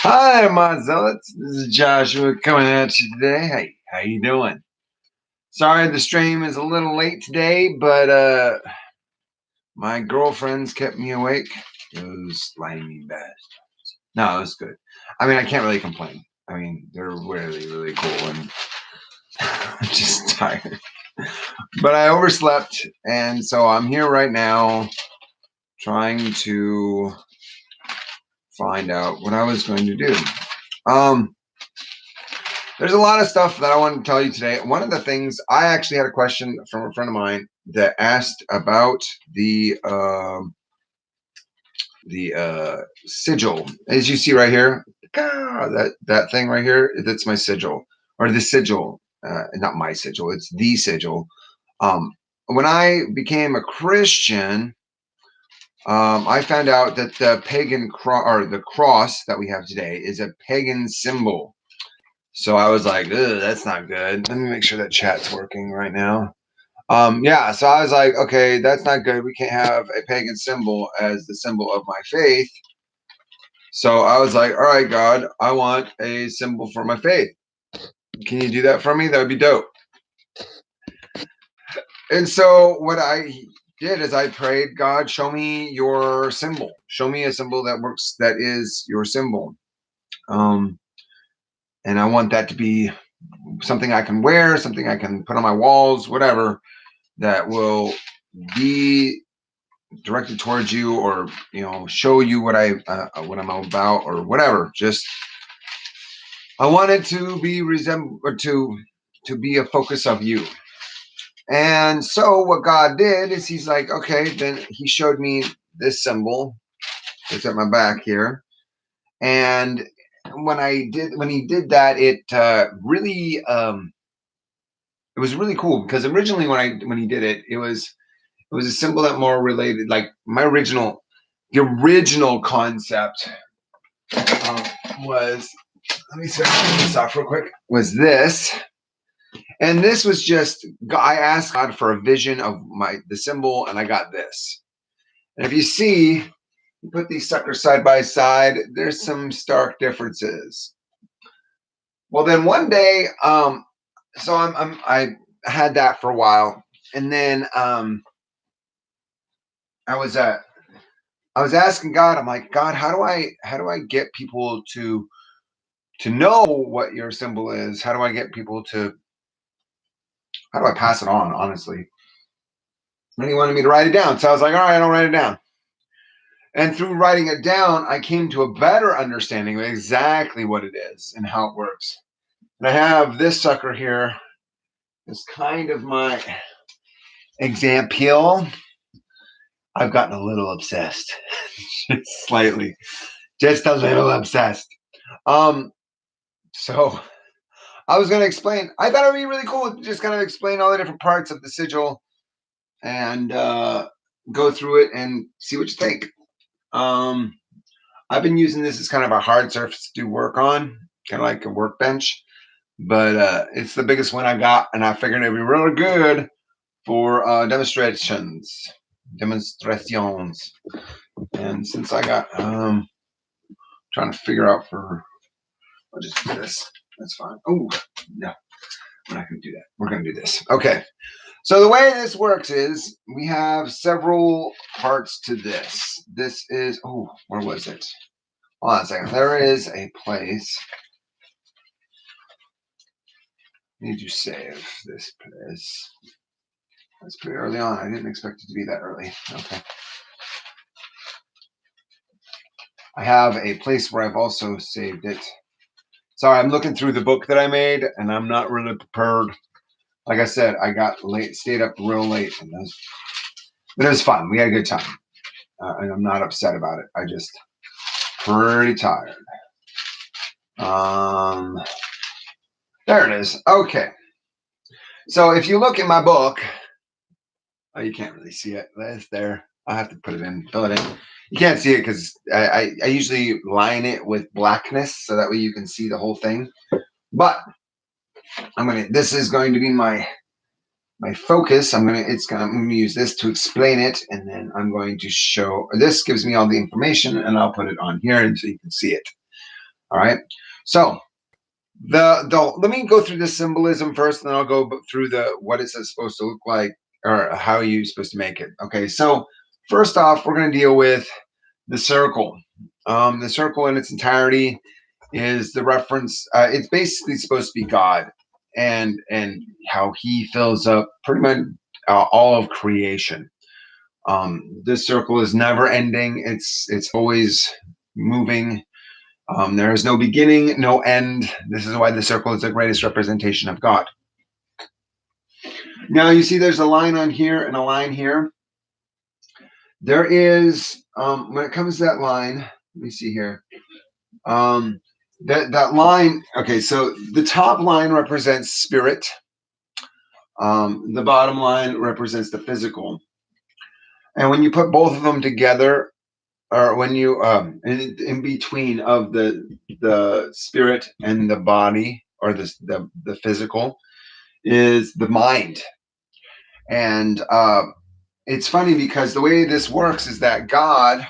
Hi, my zealots. This is Joshua coming at you today. Hey, how you doing? Sorry the stream is a little late today, but my girlfriends kept me awake. Those slimy bastards. No, it was good. I mean, I can't really complain. I mean, they're really, really cool, and I'm just tired. But I overslept, and so I'm here right now trying to find out what I was going to do. There's a lot of stuff that I want to tell you today. One of the things, I actually had a question from a friend of mine that asked about the sigil. As you see right here, that thing right here, that's my sigil, or the sigil. Not my sigil, it's the sigil. When I became a Christian, I found out that the pagan or the cross that we have today is a pagan symbol. So I was like, ugh, that's not good. Let me make sure that chat's working right now. Yeah, so I was like, okay, that's not good. We can't have a pagan symbol as the symbol of my faith. So I was like, all right, God, I want a symbol for my faith. Can you do that for me? That would be dope. And so what I did is I prayed, God, show me your symbol. Show me a symbol that works, that is your symbol. And I want that to be something I can wear, something I can put on my walls, whatever, that will be directed towards you, or show you what I'm about, or whatever. Just I want it to be to be a focus of you. And so what God did is He's like, okay, then He showed me this symbol. It's at my back here, and when He did that, it really it was really cool, because originally when He did it, it was a symbol that more related, like the original concept was, let me set this off real quick, was this. And this was just, I asked God for a vision of the symbol, and I got this. And if you see, you put these suckers side by side, there's some stark differences. Well, then one day, so I had that for a while, and then I was asking God, I'm like, God, how do I get people to know what your symbol is? How do I get people to, how do I pass it on, honestly? And He wanted me to write it down. So I was like, all right, I'll write it down. And through writing it down, I came to a better understanding of exactly what it is and how it works. And I have this sucker here. It's kind of my example. I've gotten a little obsessed. Slightly. Just a little obsessed. So I was going to explain. I thought it would be really cool to just kind of explain all the different parts of the sigil and go through it and see what you think. I've been using this as kind of a hard surface to do work on, kind of like a workbench, but it's the biggest one I got, and I figured it'd be really good for demonstrations. And since I got trying to figure out I'll just do this. That's fine. Oh no, we're not going to do that. We're going to do this. Okay. So the way this works is we have several parts to this. This is, where was it? Hold on a second. There is a place. I need to save this place. That's pretty early on. I didn't expect it to be that early. Okay. I have a place where I've also saved it. Sorry, I'm looking through the book that I made, and I'm not really prepared. Like I said, I got late, stayed up real late, but it was fun. We had a good time, and I'm not upset about it. I just pretty tired. There it is. Okay. So if you look in my book, you can't really see it. It's there. I'll have to put it in, fill it in. You can't see it because I usually line it with blackness so that way you can see the whole thing. But this is going to be my my focus. I'm gonna use this to explain it, and then I'm going to show. This gives me all the information, and I'll put it on here, and so you can see it. All right. So let me go through the symbolism first, and then I'll go through what it's supposed to look like, or how you're supposed to make it. Okay. So first off, we're going to deal with the circle. The circle in its entirety is the reference. It's basically supposed to be God, and how He fills up pretty much all of creation. This circle is never ending. It's always moving. There is no beginning, no end. This is why the circle is the greatest representation of God. Now you see there's a line on here and a line here. There is, when it comes to that line, let me see here. That line, okay, so the top line represents spirit. The bottom line represents the physical. And when you put both of them together, or when you in between of the spirit and the body, or the physical, is the mind. And it's funny because the way this works is that God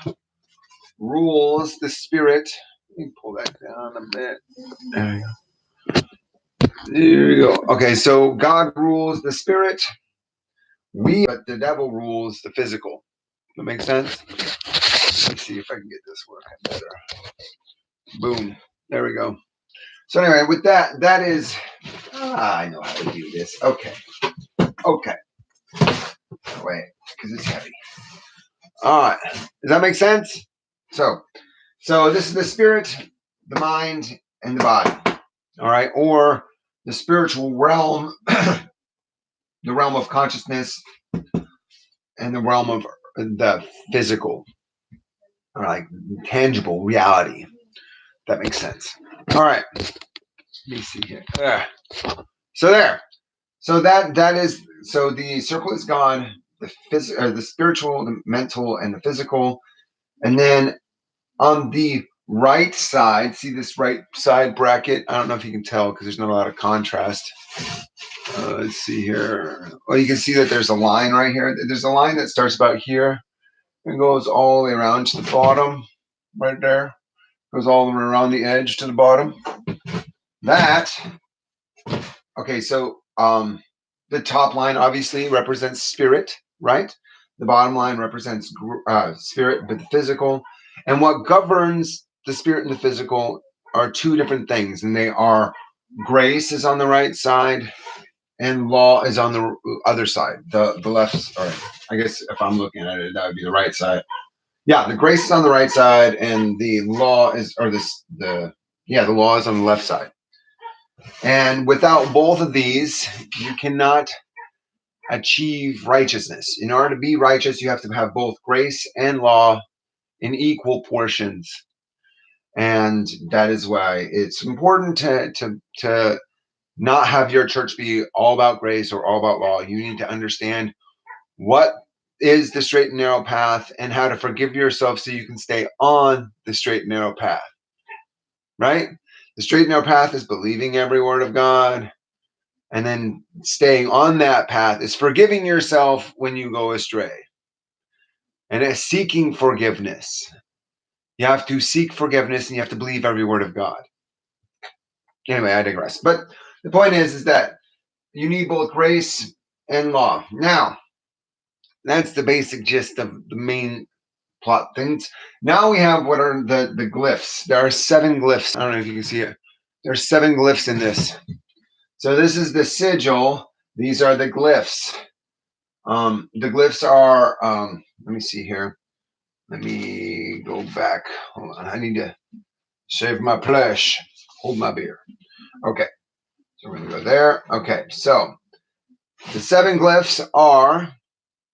rules the spirit. Let me pull that down a bit. There you go. There you go. Okay, so God rules the spirit. But the devil rules the physical. That makes sense? Let me see if I can get this working better. Boom. There we go. So anyway, with that is, I know how to do this. Okay. Wait, because it's heavy. All right. Does that make sense? So this is the spirit, the mind, and the body. All right. Or the spiritual realm, the realm of consciousness, and the realm of the physical, or like tangible reality. That makes sense. All right. Let me see here. So there. So that is, so the circle is gone. The spiritual, the mental, and the physical. And then on the right side, see this right side bracket? I don't know if you can tell because there's not a lot of contrast. Let's see here. Well, you can see that there's a line right here. There's a line that starts about here and goes all the way around to the bottom, right there. Goes all the way around the edge to the bottom. Okay, so the top line obviously represents spirit, right? The bottom line represents spirit, but the physical. And what governs the spirit and the physical are two different things, and they are grace is on the right side, and law is on the other side, the left. Or I guess if I'm looking at it, that would be the right side. Yeah, the grace is on the right side, and the law is, or the law is on the left side. And without both of these, you cannot achieve righteousness. In order to be righteous, you have to have both grace and law in equal portions. And that is why it's important to not have your church be all about grace or all about law. You need to understand what is the straight and narrow path and how to forgive yourself so you can stay on the straight and narrow path. Right? The straight and narrow path is believing every word of God, and then staying on that path is forgiving yourself when you go astray. And it's seeking forgiveness. You have to seek forgiveness and you have to believe every word of God. Anyway, I digress. But the point is that you need both grace and law. Now, that's the basic gist of the main plot things. Now we have what are the glyphs. There are 7 glyphs. I don't know if you can see it. There's 7 glyphs in this. So this is the sigil. These are the glyphs. The glyphs are, let me see here. Let me go back. Hold on. I need to save my plush. Hold my beer. Okay. So we're going to go there. Okay. So the 7 glyphs are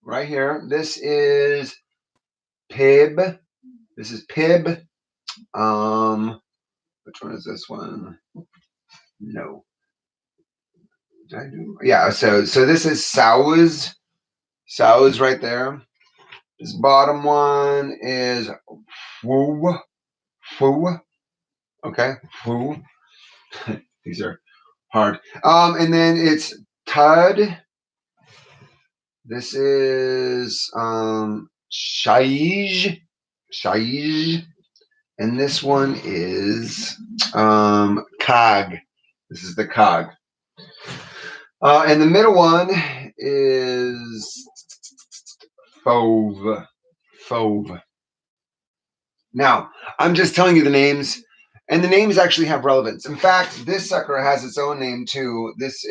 right here. This is Pib. This is Pib. Which one is this one? No. Did I do? Yeah. So this is Sauz. Sauz right there. This bottom one is Fu. Fu. Okay. Fu. These are hard. And then it's Tud. This is Sygil. Sygil. And this one is Cog. This is the Cog. And the middle one is Fove. Fove. Now, I'm just telling you the names, and the names actually have relevance. In fact, this sucker has its own name too. This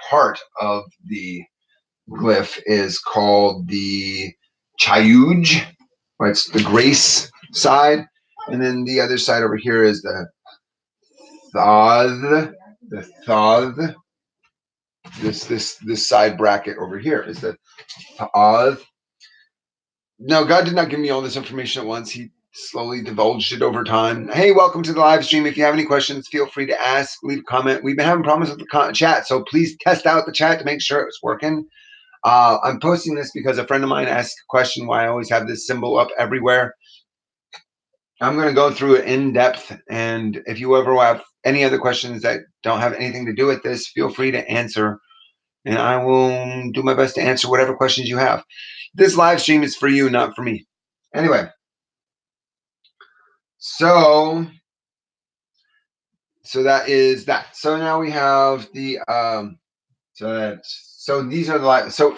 part of the glyph is called the Chayuj, or it's the grace side, and then the other side over here is the Thod. The Thod. This side bracket over here is the Thod. No, God did not give me all this information at once. He slowly divulged it over time. Hey, welcome to the live stream. If you have any questions, feel free to ask, leave a comment. We've been having problems with the chat, so please test out the chat to make sure it's working. I'm posting this because a friend of mine asked a question why I always have this symbol up everywhere. I'm going to go through it in depth, and if you ever have any other questions that don't have anything to do with this, feel free to answer, and I will do my best to answer whatever questions you have. This live stream is for you, not for me. Anyway, so that is that. So now we have the so these are the live. So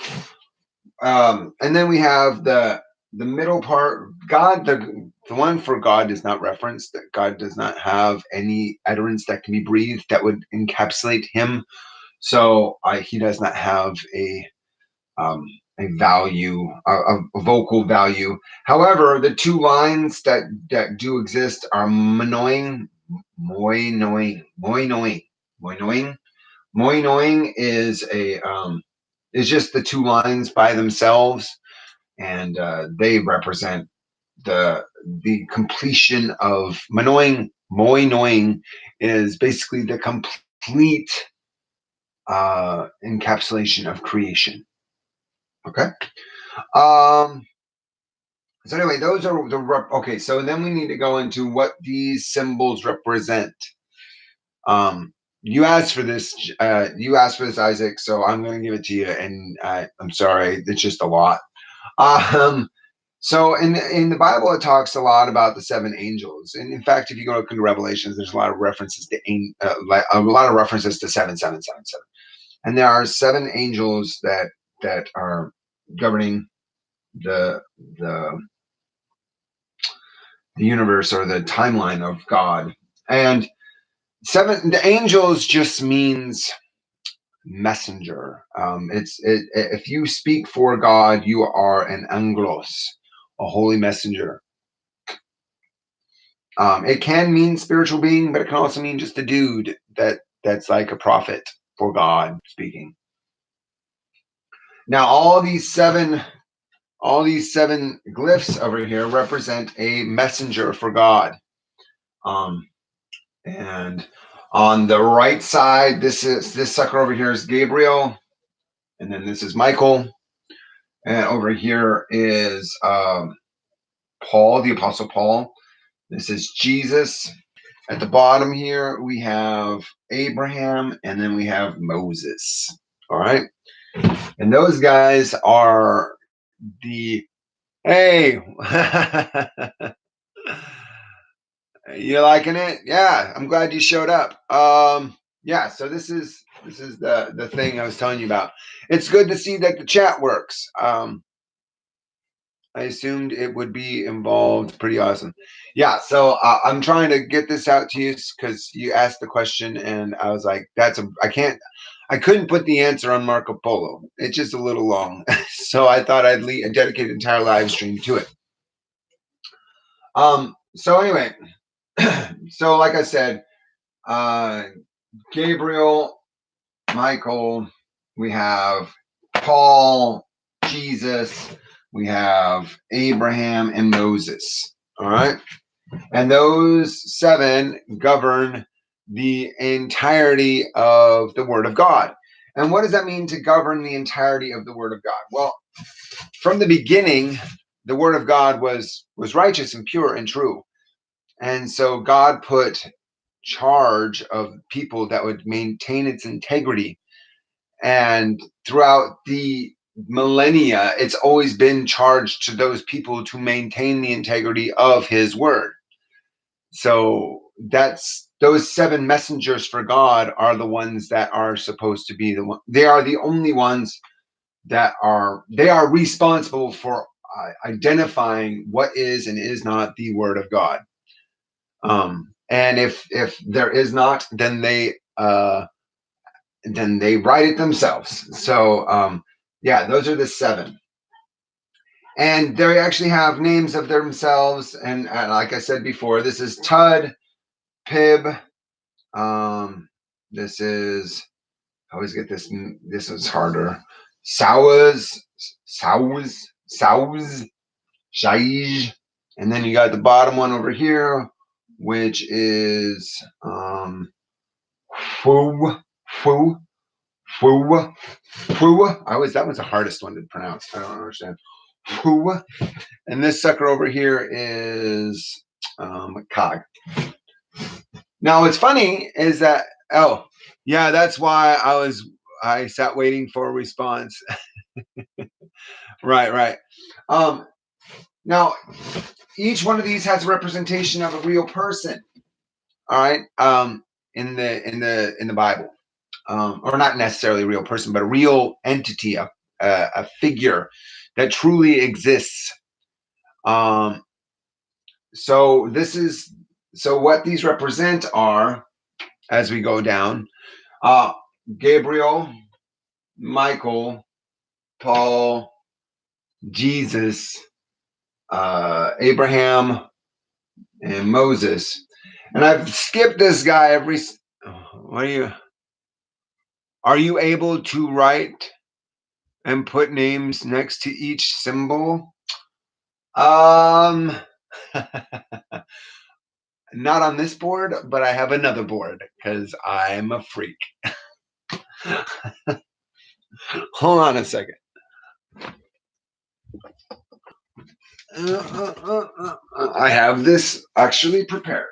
and then we have the middle part. God, the one for God is not referenced. That God does not have any utterance that can be breathed that would encapsulate him. So he does not have a value, a vocal value. However, the two lines that do exist are moinoing, moinoing, moinoing, moinoing. Moinoing is is just the two lines by themselves, and they represent the completion of moinoing. Moinoing is basically the complete encapsulation of creation. Okay. So anyway, those are the okay. So then we need to go into what these symbols represent. You asked for this. You asked for this, Isaac. So I'm going to give it to you. And I'm sorry, it's just a lot. So in the Bible, it talks a lot about the seven angels. And in fact, if you go look into Revelations, there's a lot of references to a lot of references to 777. And there are seven angels that are governing the universe or the timeline of God. And the angels just means messenger. If you speak for God, you are an angelos, a holy messenger. It can mean spiritual being, but it can also mean just a dude that's like a prophet for God speaking. Now, all these seven glyphs over here represent a messenger for God. And on the right side, this sucker over here is Gabriel, and then this is Michael, and over here is Paul, the Apostle Paul. This is Jesus. At the bottom here, we have Abraham, and then we have Moses. All right, and those guys are the hey. You liking it? Yeah, I'm glad you showed up. Yeah, so this is the thing I was telling you about. It's good to see that the chat works. I assumed it would be involved. Pretty awesome. Yeah, so I'm trying to get this out to you because you asked the question, and I was like, I couldn't put the answer on Marco Polo. It's just a little long, so I thought I'd dedicate an entire live stream to it. So anyway. So like I said, Gabriel, Michael, we have Paul, Jesus, we have Abraham, and Moses. All right. And those seven govern the entirety of the Word of God. And what does that mean to govern the entirety of the Word of God? Well, from the beginning, the Word of God was righteous and pure and true. And so God put charge of people that would maintain its integrity. And throughout the millennia, it's always been charged to those people to maintain the integrity of his word. So that's those seven messengers for God are the ones that are supposed to be the one. They are the only ones that they are responsible for identifying what is and is not the word of God. And if there is not, then they write it themselves. So yeah, those are the seven. And they actually have names of themselves. And like I said before, this is Tud, Pib. This is, I always get this. This is harder. Sows, Shaij. And then you got the bottom one over here, which is Fu, Fu, Fu, Fu. That one's the hardest one to pronounce. I don't understand. Fu. And this sucker over here is Cog. Now, what's funny is that, oh, yeah, that's why I sat waiting for a response. Right. Now, each one of these has a representation of a real person. All right. In the Bible, or not necessarily a real person, but a real entity, a figure that truly exists. So what these represent are, as we go down, Gabriel, Michael, Paul, Jesus, Abraham, and Moses. And I've skipped this guy are you able to write and put names next to each symbol? Not on this board, but I have another board because I'm a freak. Hold on a second. I have this actually prepared.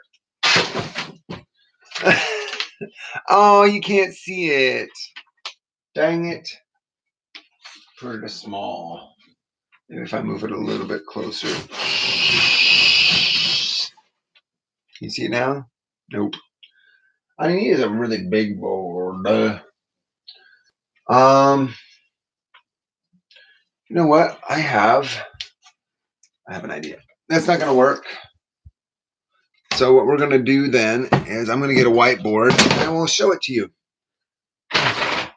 Oh, you can't see it. Dang it. Pretty small. Maybe if I move it a little bit closer. You see it now? Nope. I need a really big board. You know what? I have an idea. That's not going to work. So what we're going to do then is I'm going to get a whiteboard and we'll show it to you. I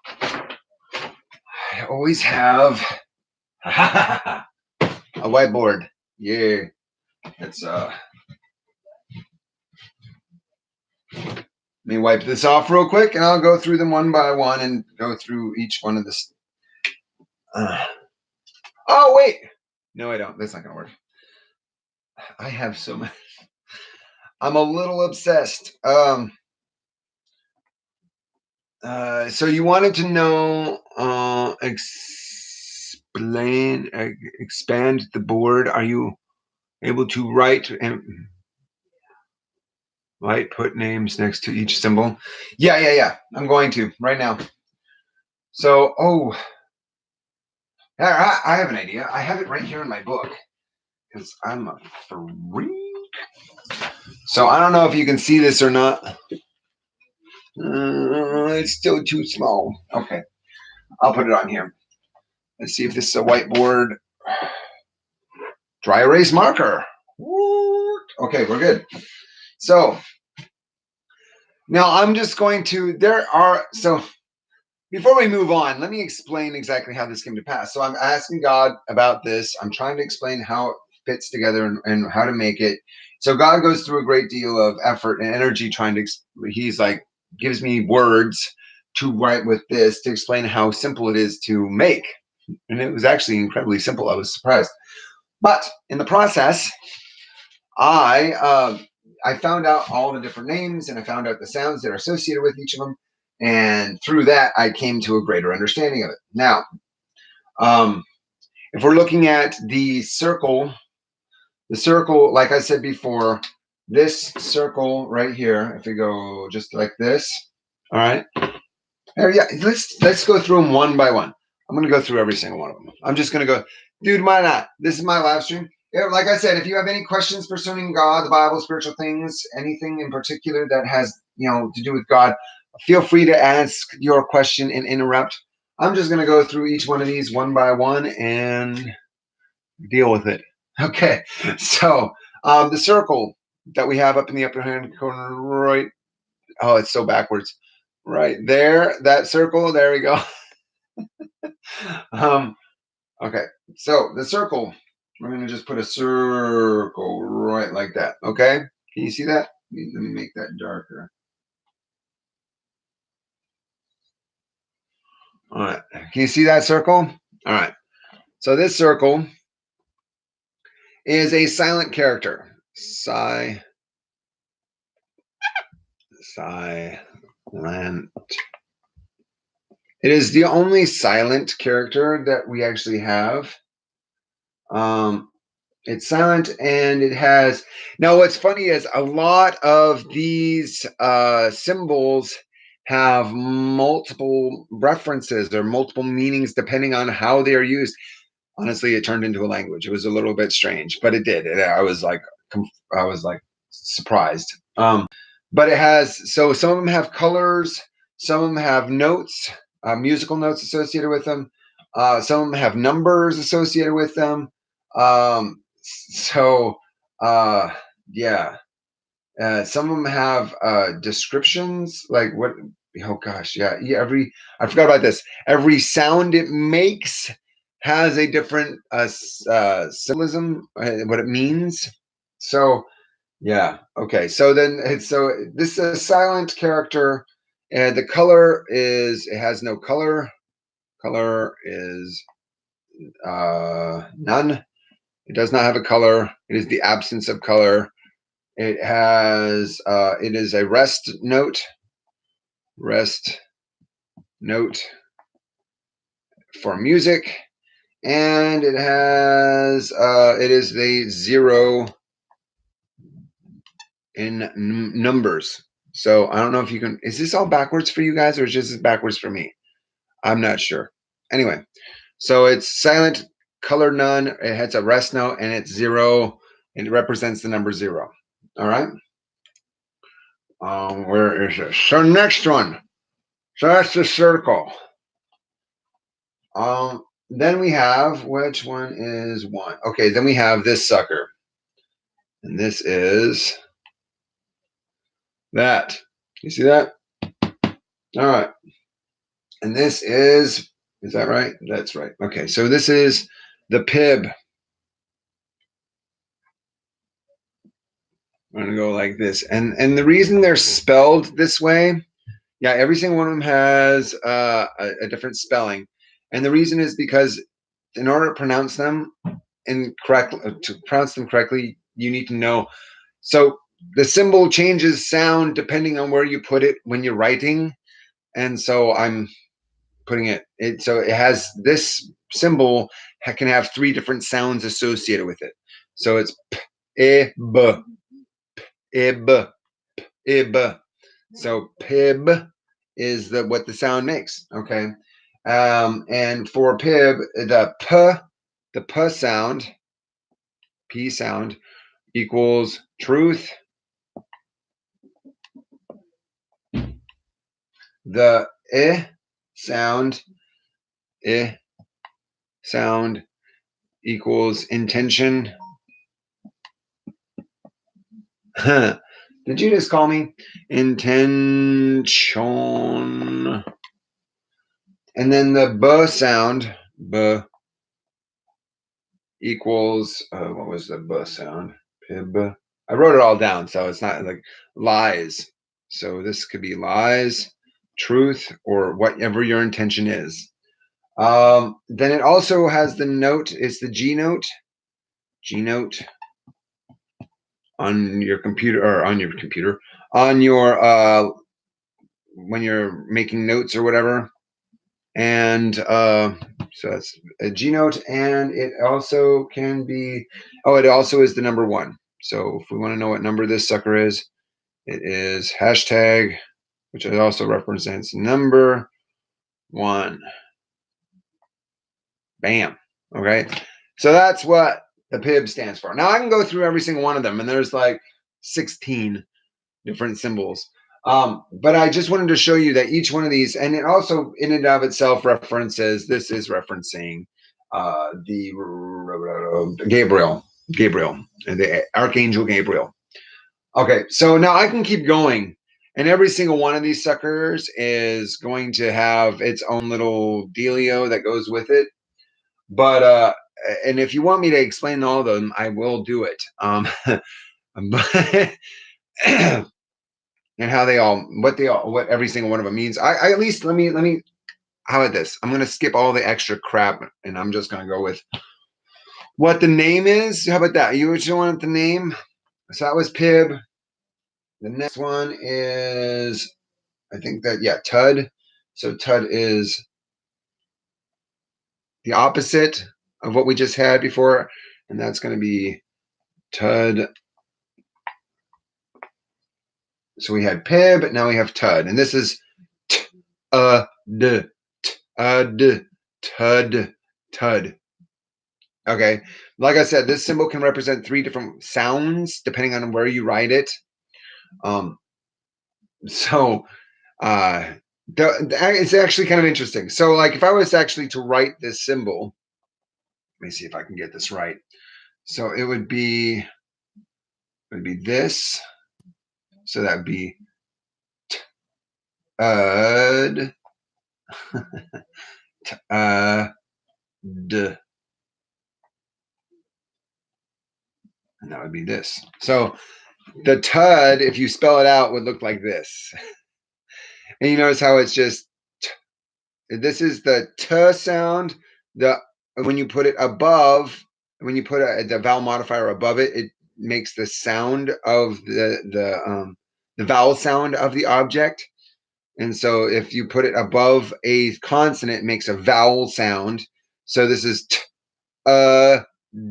always have a whiteboard. Yeah. It's let me wipe this off real quick and I'll go through them one by one and go through each one of this. Oh, wait. No, I don't. That's not going to work. I have so much. I'm a little obsessed. So you wanted to know, expand the board. Are you able to write and put names next to each symbol? Yeah. I'm going to right now. So, I have an idea. I have it right here in my book because I'm a freak. So I don't know if you can see this or not. It's still too small. Okay, I'll put it on here. Let's see if this is a whiteboard. Dry erase marker. Okay, we're good. So now I'm just going to, before we move on, let me explain exactly how this came to pass. So I'm asking God about this. I'm trying to explain how it fits together and how to make it. So God goes through a great deal of effort and energy he's like, gives me words to write with this to explain how simple it is to make. And it was actually incredibly simple. I was surprised. But in the process, I found out all the different names and I found out the sounds that are associated with each of them. And through that, I came to a greater understanding of it. Now, if we're looking at the circle, like I said before, this circle right here, if we go just like this, all right, Yeah, let's go through them one by one. I'm gonna go through every single one of them. I'm just gonna go, dude. Why not? This is my live stream. Yeah, like I said, if you have any questions concerning God, the Bible, spiritual things, anything in particular that has to do with God, feel free to ask your question and interrupt. I'm just gonna go through each one of these one by one and deal with it. Okay, so the circle that we have up in the upper hand corner, right? Oh, it's so backwards. Right there, that circle. There we go. um, okay, so the circle. We're gonna just put a circle right like that. Okay, can you see that? Let me make that darker. All right, can you see that circle? All right. So this circle is a silent character. Silent. It is the only silent character that we actually have. Um, it's silent and it has. Now, what's funny is a lot of these symbols have multiple references or multiple meanings depending on how they are used. Honestly, it turned into a language. It was a little bit strange, but it did. I was like surprised. But it has, so some of them have colors, some of them have notes, musical notes associated with them. Some of them have numbers associated with them. So uh, yeah, some of them have descriptions like what. Oh gosh, yeah. I forgot about this. Every sound it makes has a different symbolism, what it means. So yeah. Okay. So then this is a silent character, and the color is it has no color. Color is none. It does not have a color. It is the absence of color. It is a rest note for music, and it is the zero in numbers. So I don't know if you can. Is this all backwards for you guys, or is this backwards for me? I'm not sure. Anyway, so it's silent, color none. It has a rest note, and it's zero, and it represents the number zero. All right. Where is it? So next one. So that's the circle. Then we have which one is one? Okay, then we have this sucker, and this is that. You see that? All right. And this is that right? That's right. Okay, so this is the pib. I'm gonna go like this, and the reason they're spelled this way, yeah, every single one of them has a different spelling, and the reason is because in order to pronounce them correctly, you need to know. So the symbol changes sound depending on where you put it when you're writing, and so I'm putting so it has this symbol can have three different sounds associated with it. So it's p, e, b, ib, ib. So pib is what the sound makes. Okay. And for pib, the p sound equals truth. The sound, I sound equals intention. Did you just call me? Intention. And then the b sound, b equals, what was the b sound? Pib. I wrote it all down, so it's not like lies. So this could be lies, truth, or whatever your intention is. Then it also has the note, it's the G note. G note on your computer on your when you're making notes or whatever. And so that's a G note, and it also can be, it also is the number one. So if we want to know what number this sucker is, it is hashtag, which also represents number 1. Bam. Okay. So that's what the PIB stands for. Now I can go through every single one of them, and there's like 16 different symbols. But I just wanted to show you that each one of these, and it also in and of itself references, this is referencing the Gabriel, the Archangel Gabriel. Okay, so now I can keep going. And every single one of these suckers is going to have its own little dealio that goes with it. But and if you want me to explain all of them, I will do it. But and how they all, what every single one of them means. I at least let me. How about this? I'm gonna skip all the extra crap, and I'm just gonna go with what the name is. How about that? You just want the name? So that was Pib. The next one is, I think that, yeah, Tud. So Tud is the opposite of what we just had before, and that's going to be Tud. So we had Pib, but now we have Tud, and this is Tud, Tud. Okay, like I said, this symbol can represent 3 different sounds depending on where you write it. So it's actually kind of interesting. So, like, if I was actually to write this symbol, let me see if I can get this right. So it would be this. So that'd be Tud, D, and that would be this. So the Tud, if you spell it out, would look like this. And you notice how it's just, this is the T sound. When you put it above, when you put the vowel modifier above it, it makes the sound of the vowel sound of the object. And so if you put it above a consonant, it makes a vowel sound. So this is T,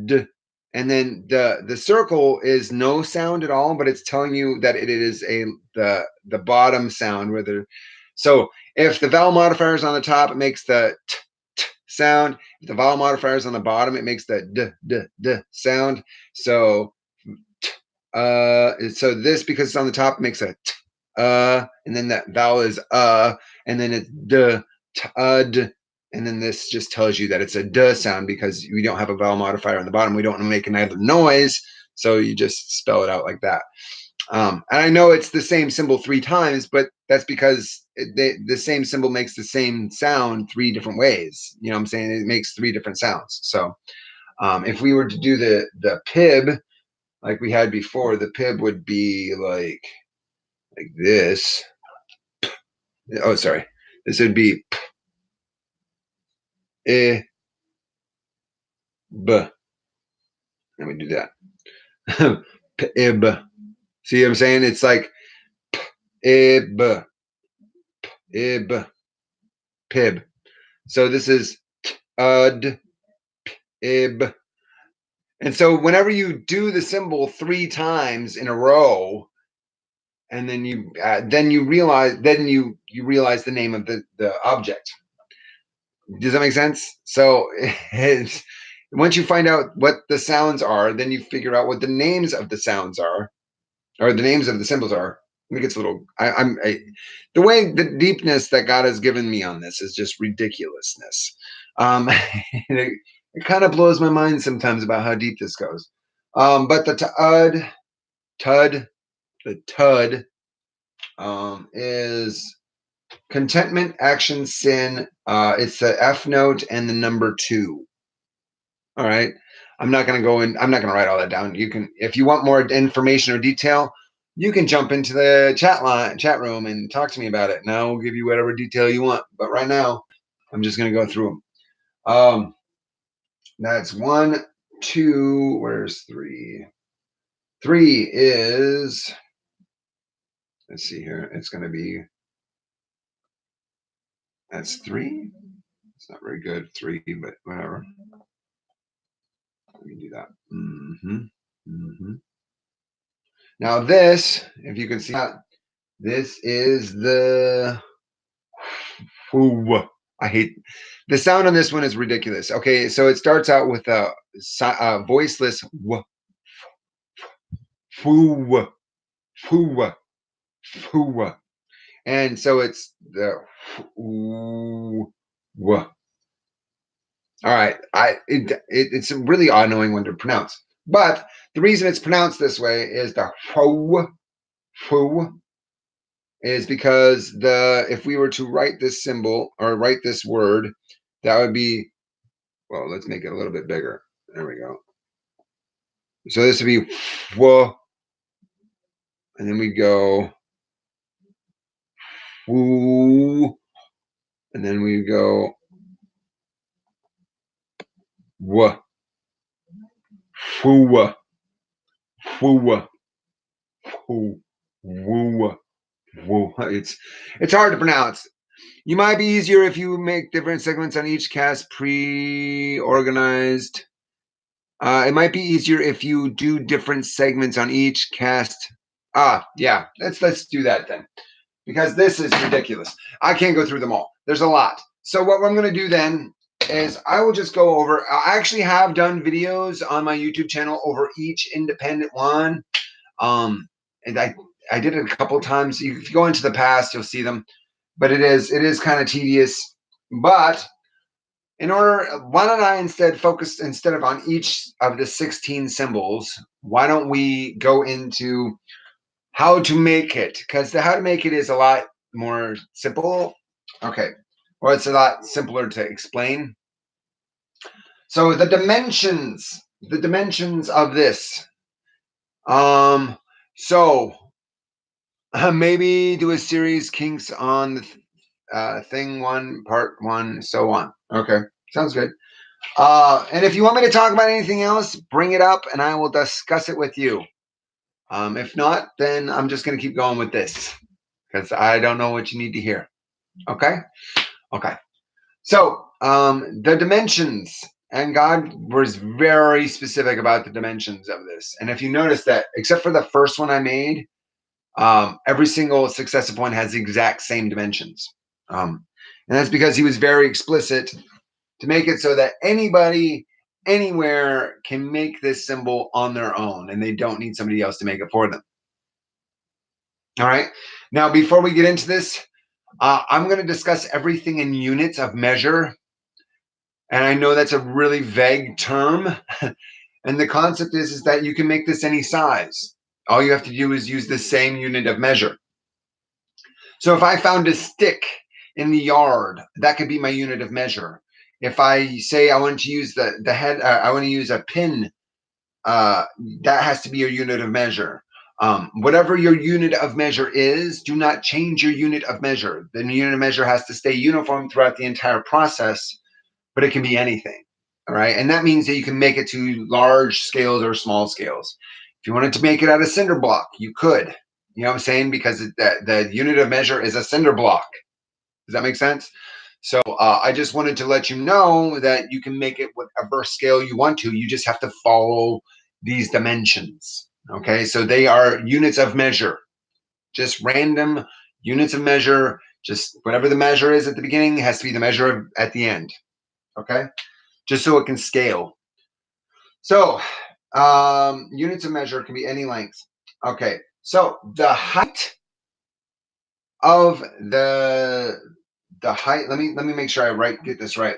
D. And then the circle is no sound at all, but it's telling you that it is the bottom sound. So if the vowel modifier is on the top, it makes the t, t sound. If the vowel modifier is on the bottom, it makes the d, d, d sound. So so this, because it's on the top, makes a t, and then that vowel is and then it's d, t, and then this just tells you that it's a duh sound because we don't have a vowel modifier on the bottom. We don't want to make another noise, so you just spell it out like that. And I know it's the same symbol 3 times, but that's because the same symbol makes the same sound 3 different ways. You know what I'm saying? It makes 3 different sounds. So if we were to do the Pib like we had before, the Pib would be like this. Oh, sorry. This would be P, B. Let me do that. Pib. See what I'm saying? It's like Ib, Ib, Pib. So this is Ud, Ib. And so whenever you do the symbol 3 times in a row, and then you realize the name of the object. Does that make sense? So once you find out what the sounds are, then you figure out what the names of the sounds are, or the names of the symbols are. It gets a little. The way the deepness that God has given me on this is just ridiculousness. It kind of blows my mind sometimes about how deep this goes. But the tud, the tud is contentment, action, sin. It's the F note and the number 2. All right. I'm not going to write all that down. You can, if you want more information or detail, you can jump into the chat room and talk to me about it. And I'll give you whatever detail you want. But right now, I'm just going to go through them. That's 1, 2. Where's 3? 3 is, let's see here. It's going to be, that's 3. It's not very good, 3, but whatever. Let me do that. Now this, if you can see that, this is the I hate the sound on this one is ridiculous. Okay, so it starts out with a voiceless w, foo, foo, foo, and so it's the foo, w. All right, it's a really annoying one to pronounce. But the reason it's pronounced this way is the foo, foo, is because the if we were to write this symbol or write this word, that would be, well, let's make it a little bit bigger. There we go. So this would be whoa, and then we go woo, and then we go wha, foo, foo, foo, woo, woo. It's hard to pronounce. You might be easier if you make different segments on each cast pre-organized. It might be easier if you do different segments on each cast. Yeah, let's do that then, because this is ridiculous. I can't go through them all. There's a lot. So what I'm going to do then is I will just go over. I actually have done videos on my YouTube channel over each independent one. And I did it a couple of times. If you go into the past, you'll see them. But it is kind of tedious. But why don't I focus instead of on each of the 16 symbols, why don't we go into how to make it? Because the how to make it is a lot more simple. Okay. Well, it's a lot simpler to explain. So the dimensions of this. So maybe do a series kinks on the thing one, part one, so on. Okay. Sounds good. And if you want me to talk about anything else, bring it up and I will discuss it with you. If not, then I'm just going to keep going with this because I don't know what you need to hear. Okay? Okay. So, the dimensions, and God was very specific about the dimensions of this. And if you notice that, except for the first one I made, every single successive one has the exact same dimensions. And that's because he was very explicit to make it so that anybody anywhere can make this symbol on their own and they don't need somebody else to make it for them. All right. Now, before we get into this, I'm going to discuss everything in units of measure. And I know that's a really vague term. And the concept is that you can make this any size. All you have to do is use the same unit of measure. So if I found a stick in the yard, that could be my unit of measure. If I say I want to use the head, I want to use a pin, that has to be your unit of measure. Whatever your unit of measure is, do not change your unit of measure. The unit of measure has to stay uniform throughout the entire process, but it can be anything. All right. And that means that you can make it to large scales or small scales. If you wanted to make it out of cinder block, you could. You know what I'm saying? Because the unit of measure is a cinder block. Does that make sense? So I just wanted to let you know that you can make it whatever scale you want to. You just have to follow these dimensions. Okay, so they are units of measure, just random units of measure. Just whatever the measure is at the beginning has to be the measure at the end. Okay, just so it can scale. So units of measure can be any length. Okay, so the height of the height. Let me make sure I get this right.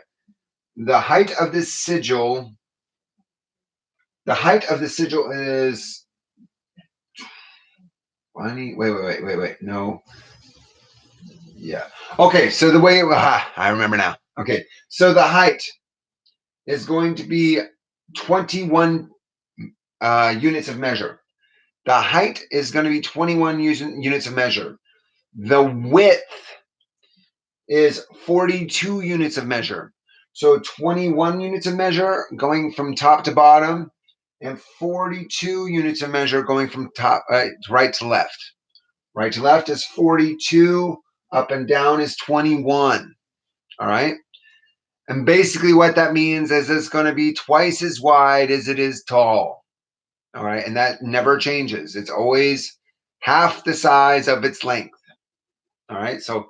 The height of this sigil. The height of the sigil is 20. Wait. No. Yeah. Okay. So the way I remember now. Okay. So the height is going to be 21 units of measure. The height is going to be 21 units of measure. The width is 42 units of measure. So 21 units of measure going from top to bottom, and 42 units of measure going from right to left. Right to left is 42, up and down is 21. All right. And basically what that means is it's going to be twice as wide as it is tall. All right. And that never changes. It's always half the size of its length. All right. So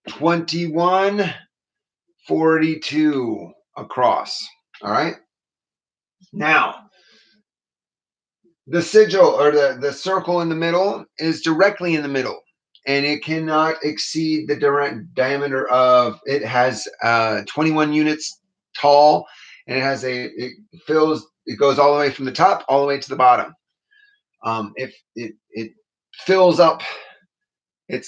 21, 42 across. All right. Now, the sigil or the circle in the middle is directly in the middle, and it cannot exceed the direct diameter of, it has 21 units tall, and it goes all the way from the top all the way to the bottom. If it fills up, it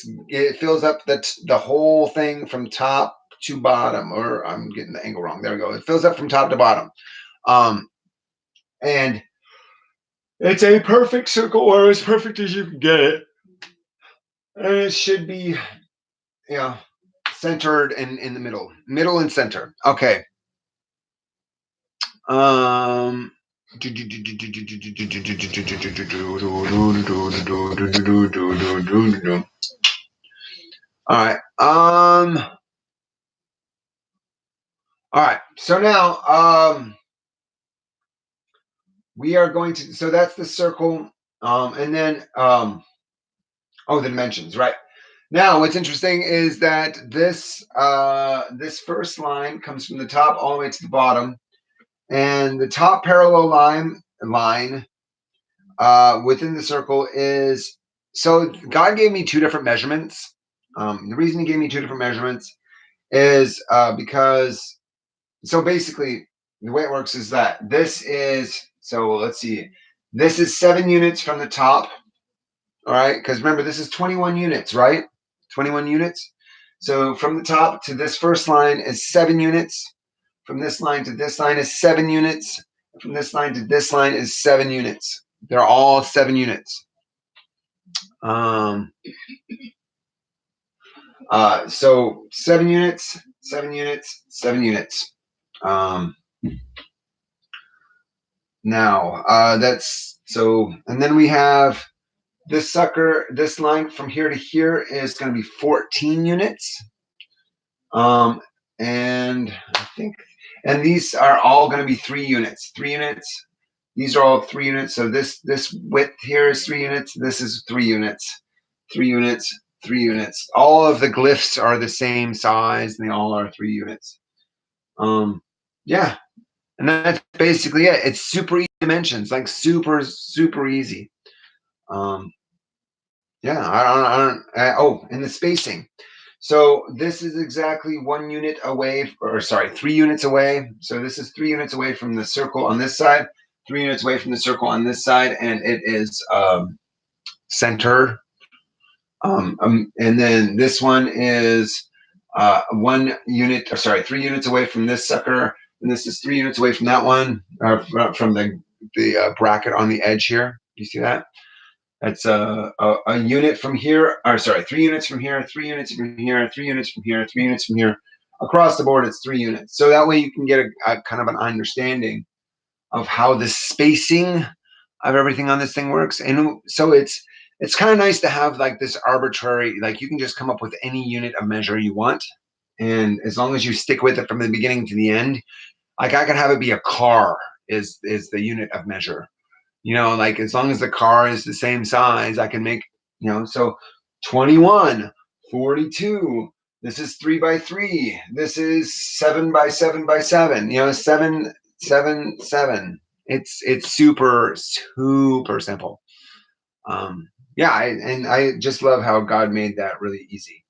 fills up the whole thing from top to bottom, or I'm getting the angle wrong. There we go. It fills up from top to bottom. And it's a perfect circle, or as perfect as you can get it. And it should be, centered in the middle and center. Okay. All right. All right. So now, we are going to, so that's the circle. And then, the dimensions, right? Now, what's interesting is that this first line comes from the top all the way to the bottom, and the top parallel line within the circle is, so God gave me two different measurements. The reason He gave me two different measurements is because, so basically, the way it works is that this is, so let's see, this is 7 units from the top. All right, because remember, this is 21 units, right? 21 units. So from the top to this first line is 7 units. From this line to this line is 7 units. From this line to this line is 7 units. They're all 7 units. So 7 units, 7 units, 7 units. Now, that's so, and then we have this sucker, this line from here to here is going to be 14 units. And I think, and these are all going to be 3 units. 3 units. These are all 3 units. So this width here is 3 units. This is 3 units. 3 units. 3 units. All of the glyphs are the same size, and they all are 3 units. Yeah, and that's basically it. It's super easy dimensions, like super easy. Yeah, and the spacing. So this is exactly 1 unit away, or sorry, 3 units away. So this is 3 units away from the circle on this side, 3 units away from the circle on this side, and it is centered. And then this one is 1 unit, or sorry, 3 units away from this sucker, and this is 3 units away from that one, from the bracket on the edge here. You see that? That's a unit from here, or sorry, 3 units from here, 3 units from here, 3 units from here, 3 units from here. Across the board, it's 3 units. So that way you can get a kind of an understanding of how the spacing of everything on this thing works. And so it's kind of nice to have like this arbitrary, like you can just come up with any unit of measure you want. And as long as you stick with it from the beginning to the end, like I can have it be a car is the unit of measure. Like as long as the car is the same size, I can make, so 21, 42, this is 3 by 3, this is 7 by 7 by 7, 7, 7, 7. It's super simple. Yeah, I just love how God made that really easy.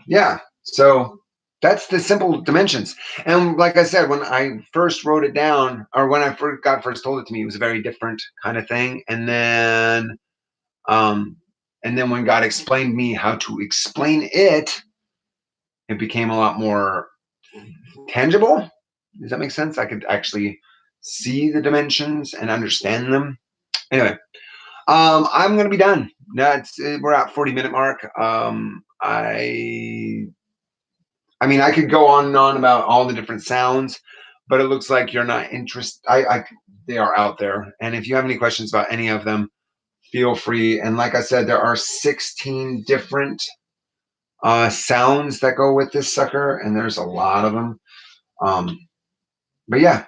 Yeah, so that's the simple dimensions. And like I said, when I first wrote it down, or when God first told it to me, it was a very different kind of thing. And then when God explained me how to explain it, it became a lot more tangible. Does that make sense? I could actually see the dimensions and understand them. Anyway, I'm gonna be done. We're at 40-minute mark. I mean, I could go on and on about all the different sounds, but it looks like you're not interested. They are out there. And if you have any questions about any of them, feel free. And like I said, there are 16 different sounds that go with this sucker, and there's a lot of them. But yeah,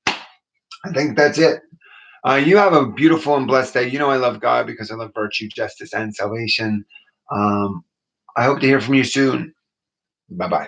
I think that's it. You have a beautiful and blessed day. I love God because I love virtue, justice, and salvation. I hope to hear from you soon. Bye-bye.